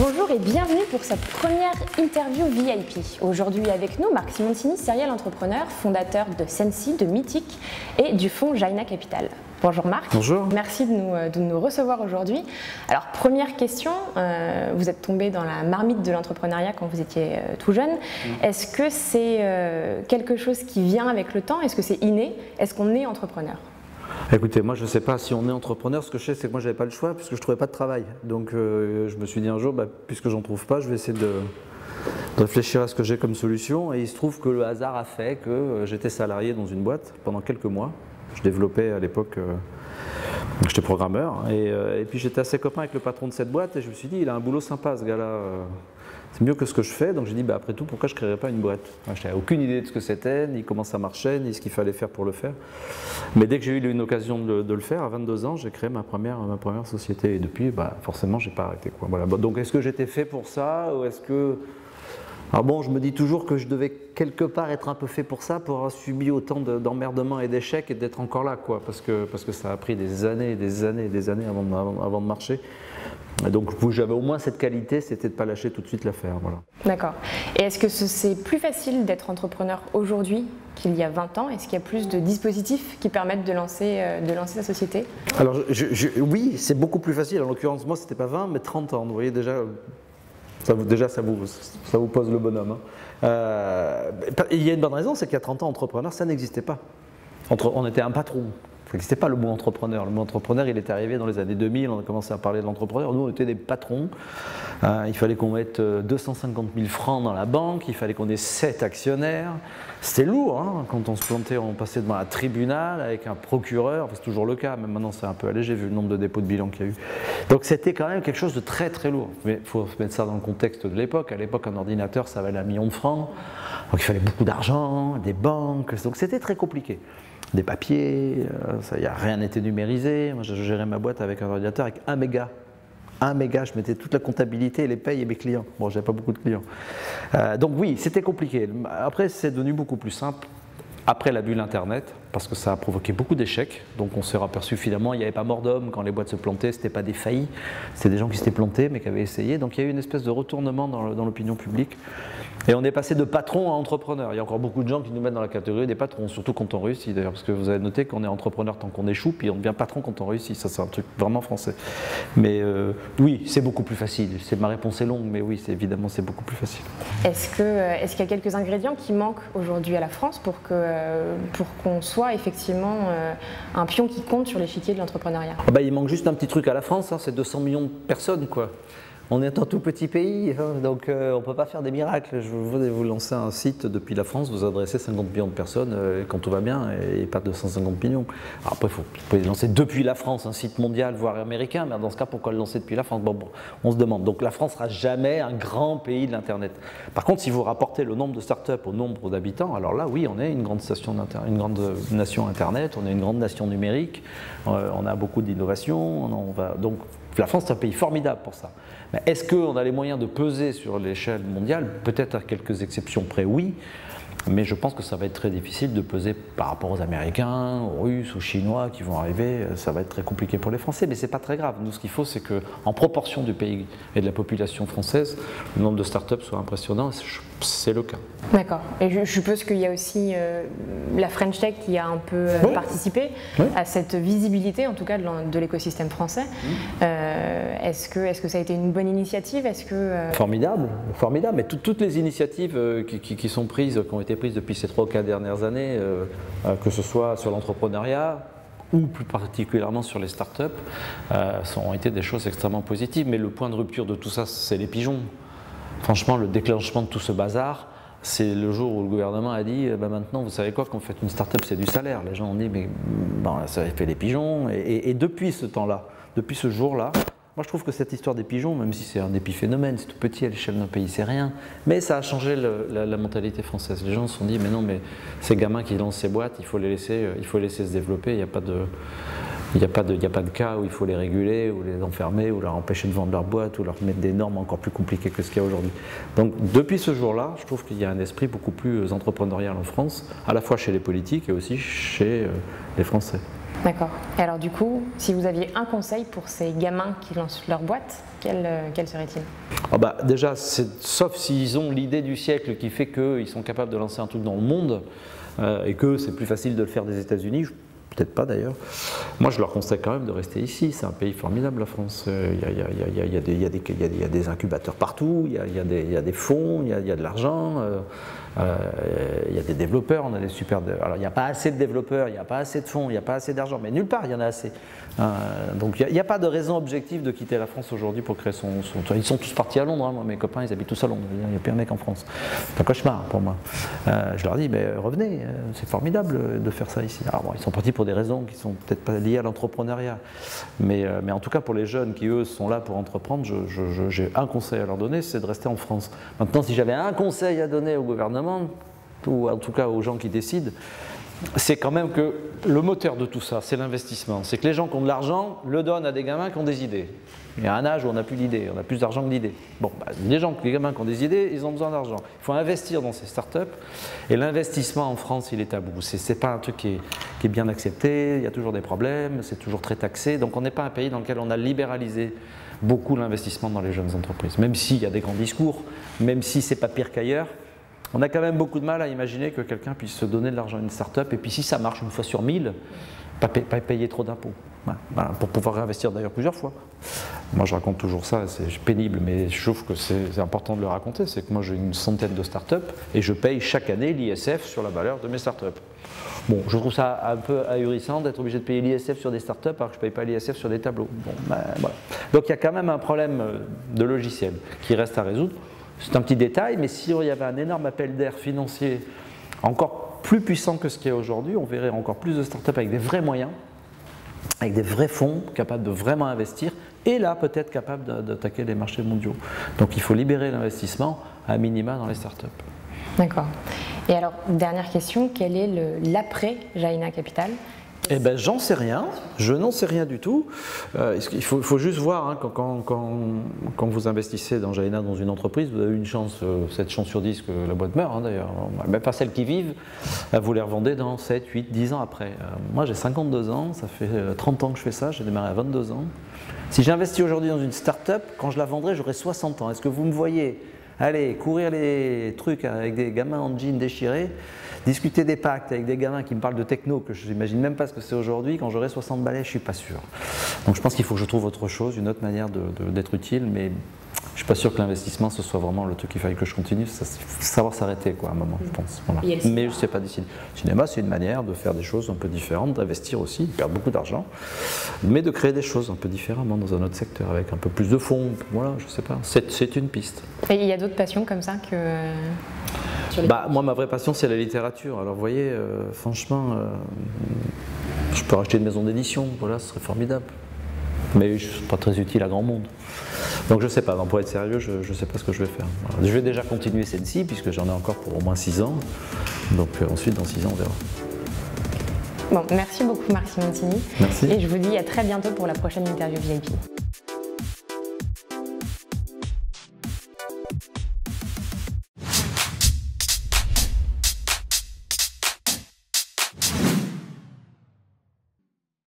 Bonjour et bienvenue pour cette première interview VIP. Aujourd'hui avec nous, Marc Simoncini, serial entrepreneur, fondateur de Sensi, de Mythic et du fonds Jaina Capital. Bonjour Marc. Bonjour. Merci de nous recevoir aujourd'hui. Alors première question, vous êtes tombé dans la marmite de l'entrepreneuriat quand vous étiez tout jeune. Est-ce que c'est quelque chose qui vient avec le temps? Est-ce que c'est inné? Est-ce qu'on est entrepreneur? Écoutez, moi je ne sais pas si on est entrepreneur, ce que je sais c'est que moi je n'avais pas le choix puisque je ne trouvais pas de travail. Donc je me suis dit un jour, puisque j'en trouve pas, je vais essayer de réfléchir à ce que j'ai comme solution. Et il se trouve que le hasard a fait que j'étais salarié dans une boîte pendant quelques mois. Je développais à l'époque, j'étais programmeur et puis j'étais assez copain avec le patron de cette boîte et je me suis dit il a un boulot sympa ce gars-là. C'est mieux que ce que je fais, donc j'ai dit après tout pourquoi je ne créerais pas une boîte. Je n'avais aucune idée de ce que c'était, ni comment ça marchait, ni ce qu'il fallait faire pour le faire. Mais dès que j'ai eu une occasion de le faire, à 22 ans, j'ai créé ma première société et depuis, forcément, je n'ai pas arrêté. Voilà. Donc est-ce que j'étais fait pour ça ou est-ce que… Alors bon, je me dis toujours que je devais quelque part être un peu fait pour ça, pour avoir subi autant d'emmerdements et d'échecs et d'être encore là, quoi, parce que ça a pris des années avant de marcher. Donc j'avais au moins cette qualité, c'était de ne pas lâcher tout de suite l'affaire. Voilà. D'accord. Et est-ce que c'est plus facile d'être entrepreneur aujourd'hui qu'il y a 20 ans? Est-ce qu'il y a plus de dispositifs qui permettent de lancer sa société? Alors oui, c'est beaucoup plus facile. En l'occurrence, moi, c'était pas 20, mais 30 ans. Vous voyez déjà, ça vous pose le bonhomme. Il y a une bonne raison, c'est qu'il y a 30 ans, entrepreneur, ça n'existait pas. On était un patron. Ça n'existait pas le mot entrepreneur. Le mot entrepreneur, il est arrivé dans les années 2000, on a commencé à parler de l'entrepreneur. Nous, on était des patrons. Il fallait qu'on mette 250 000 francs dans la banque, il fallait qu'on ait 7 actionnaires. C'était lourd, hein. Quand on se plantait, on passait devant un tribunal avec un procureur. C'est toujours le cas, même maintenant c'est un peu allégé vu le nombre de dépôts de bilan qu'il y a eu. Donc c'était quand même quelque chose de très très lourd. Mais il faut mettre ça dans le contexte de l'époque. À l'époque, un ordinateur, ça valait 1 million de francs. Donc il fallait beaucoup d'argent, des banques. Donc c'était très compliqué. Des papiers, rien n'était numérisé. Moi, je gérais ma boîte avec un ordinateur avec 1 méga. 1 méga, je mettais toute la comptabilité, les payes et mes clients. Bon, j'avais pas beaucoup de clients. Donc oui, c'était compliqué. Après, c'est devenu beaucoup plus simple. Après la bulle Internet, parce que ça a provoqué beaucoup d'échecs. Donc on s'est aperçu finalement, il n'y avait pas mort d'homme quand les boîtes se plantaient, ce n'était pas des faillis, c'était des gens qui s'étaient plantés mais qui avaient essayé. Donc il y a eu une espèce de retournement dans l'opinion publique. Et on est passé de patron à entrepreneur. Il y a encore beaucoup de gens qui nous mettent dans la catégorie des patrons, surtout quand on réussit d'ailleurs, parce que vous avez noté qu'on est entrepreneur tant qu'on échoue, puis on devient patron quand on réussit. Ça, c'est un truc vraiment français. Mais oui, c'est beaucoup plus facile. Ma réponse est longue, mais oui, évidemment, c'est beaucoup plus facile. Est-ce qu'il y a quelques ingrédients qui manquent aujourd'hui à la France pour qu'on soit effectivement un pion qui compte sur l'échiquier de l'entrepreneuriat? Il manque juste un petit truc à la France, hein, c'est 200 millions de personnes, quoi. On est un tout petit pays, donc on ne peut pas faire des miracles. Je voudrais vous lancer un site depuis la France, vous adressez 50 millions de personnes quand tout va bien et pas 250 millions. Alors après, vous pouvez lancer depuis la France un site mondial, voire américain, mais dans ce cas, pourquoi le lancer depuis la France? Bon, on se demande. Donc la France ne sera jamais un grand pays de l'Internet. Par contre, si vous rapportez le nombre de startups au nombre d'habitants, alors là, oui, on est une grande nation Internet, on est une grande nation numérique, on a beaucoup d'innovation, donc la France est un pays formidable pour ça. Mais est-ce qu'on a les moyens de peser sur l'échelle mondiale? Peut-être à quelques exceptions près, oui. Mais je pense que ça va être très difficile de peser par rapport aux Américains, aux Russes, aux Chinois qui vont arriver. Ça va être très compliqué pour les Français, mais ce n'est pas très grave. Nous, ce qu'il faut, c'est qu'en proportion du pays et de la population française, le nombre de startups soit impressionnant. C'est le cas. D'accord. Et je suppose qu'il y a aussi la French Tech qui a un peu participé à cette visibilité, en tout cas de l'écosystème français. Est-ce que ça a été une bonne initiative? Formidable, formidable. Mais toutes les initiatives qui sont prises, qui ont été prises depuis ces 3 ou 4 dernières années, que ce soit sur l'entrepreneuriat ou plus particulièrement sur les startups, ont été des choses extrêmement positives. Mais le point de rupture de tout ça, c'est les pigeons. Franchement, le déclenchement de tout ce bazar, c'est le jour où le gouvernement a dit maintenant, vous savez quoi, quand vous faites une start-up, c'est du salaire. Les gens ont dit mais ça fait les pigeons. Et depuis ce temps-là, depuis ce jour-là, moi je trouve que cette histoire des pigeons, même si c'est un épiphénomène, c'est tout petit à l'échelle d'un pays, c'est rien, mais ça a changé la mentalité française. Les gens se sont dit mais non, mais ces gamins qui lancent ces boîtes, il faut les laisser se développer. Il n'y a pas de cas où il faut les réguler, ou les enfermer, ou leur empêcher de vendre leur boîte, ou leur mettre des normes encore plus compliquées que ce qu'il y a aujourd'hui. Donc depuis ce jour-là, je trouve qu'il y a un esprit beaucoup plus entrepreneurial en France, à la fois chez les politiques et aussi chez les Français. D'accord. Et alors du coup, si vous aviez un conseil pour ces gamins qui lancent leur boîte, quel serait-il? Déjà, sauf s'ils ont l'idée du siècle qui fait qu'ils sont capables de lancer un truc dans le monde et que c'est plus facile de le faire des États-Unis, peut-être pas d'ailleurs. Moi, je leur conseille quand même de rester ici. C'est un pays formidable, la France. Il y a des incubateurs partout, il y a des fonds, il y a de l'argent, il y a des développeurs. On a des super. Alors, il n'y a pas assez de développeurs, il n'y a pas assez de fonds, il n'y a pas assez d'argent, mais nulle part il y en a assez. Donc, il n'y a pas de raison objective de quitter la France aujourd'hui pour créer son. Ils sont tous partis à Londres. Hein. Moi, mes copains, ils habitent tous à Londres. Il n'y a plus un mec en France. C'est un cauchemar pour moi. Je leur dis, mais revenez, c'est formidable de faire ça ici. Alors, bon, ils sont partis pour des raisons qui sont peut-être pas liées à l'entrepreneuriat, mais en tout cas pour les jeunes qui eux sont là pour entreprendre, j'ai un conseil à leur donner, c'est de rester en France. Maintenant, si j'avais un conseil à donner au gouvernement, ou en tout cas aux gens qui décident, c'est quand même que le moteur de tout ça, c'est l'investissement. C'est que les gens qui ont de l'argent le donnent à des gamins qui ont des idées. Il y a un âge où on n'a plus d'idées, on a plus d'argent que d'idées. Bon, les gamins qui ont des idées, ils ont besoin d'argent. Il faut investir dans ces startups. Et l'investissement en France, il est tabou. C'est pas un truc qui est bien accepté, il y a toujours des problèmes, c'est toujours très taxé. Donc on n'est pas un pays dans lequel on a libéralisé beaucoup l'investissement dans les jeunes entreprises. Même s'il y a des grands discours, même si c'est pas pire qu'ailleurs, on a quand même beaucoup de mal à imaginer que quelqu'un puisse se donner de l'argent à une start-up et puis si ça marche une fois sur 1000, pas payer trop d'impôts. Voilà, pour pouvoir réinvestir d'ailleurs plusieurs fois. Moi je raconte toujours ça, c'est pénible, mais je trouve que c'est important de le raconter. C'est que moi j'ai une centaine de start-up et je paye chaque année l'ISF sur la valeur de mes start-up. Bon, je trouve ça un peu ahurissant d'être obligé de payer l'ISF sur des start-up alors que je ne paye pas l'ISF sur des tableaux. Bon, voilà. Donc il y a quand même un problème de logiciel qui reste à résoudre. C'est un petit détail, mais si il y avait un énorme appel d'air financier encore plus puissant que ce qu'il y a aujourd'hui, on verrait encore plus de start-up avec des vrais moyens, avec des vrais fonds capables de vraiment investir et là peut-être capables d'attaquer les marchés mondiaux. Donc il faut libérer l'investissement à minima dans les start-up. D'accord. Et alors, dernière question, quel est l'après Jaina Capital? Eh bien, j'en sais rien, je n'en sais rien du tout. Il faut juste voir, hein, quand vous investissez dans Jaina, dans une entreprise, vous avez une chance, 7 chances sur 10 que la boîte meure, hein, d'ailleurs. Même pas celles qui vivent, vous les revendez dans 7, 8, 10 ans après. Moi, j'ai 52 ans, ça fait 30 ans que je fais ça, j'ai démarré à 22 ans. Si j'investis aujourd'hui dans une start-up, quand je la vendrai, j'aurai 60 ans. Est-ce que vous me voyez aller courir les trucs avec des gamins en jean déchirés, discuter des pactes avec des gamins qui me parlent de techno que je n'imagine même pas ce que c'est aujourd'hui, quand j'aurai 60 balais, je ne suis pas sûr. Donc je pense qu'il faut que je trouve autre chose, une autre manière d'être utile, mais je ne suis pas sûr que l'investissement ce soit vraiment le truc qu'il faille que je continue, il faut savoir s'arrêter quoi, à un moment, je pense. Voilà. Mais je ne sais pas décider. Le cinéma, c'est une manière de faire des choses un peu différentes, d'investir aussi, de perdre beaucoup d'argent, mais de créer des choses un peu différemment dans un autre secteur, avec un peu plus de fonds, voilà, je ne sais pas, c'est une piste. Et il y a d'autres passions comme ça que... Moi, ma vraie passion, c'est la littérature. Alors, vous voyez, franchement, je peux racheter une maison d'édition, voilà, ce serait formidable. Mais je ne suis pas très utile à grand monde. Donc, je ne sais pas, pour être sérieux, je ne sais pas ce que je vais faire. Voilà. Je vais déjà continuer Sensi, puisque j'en ai encore pour au moins 6 ans. Donc, ensuite, dans 6 ans, on verra. Bon, merci beaucoup, Marc Simontini. Merci. Et je vous dis à très bientôt pour la prochaine interview VIP.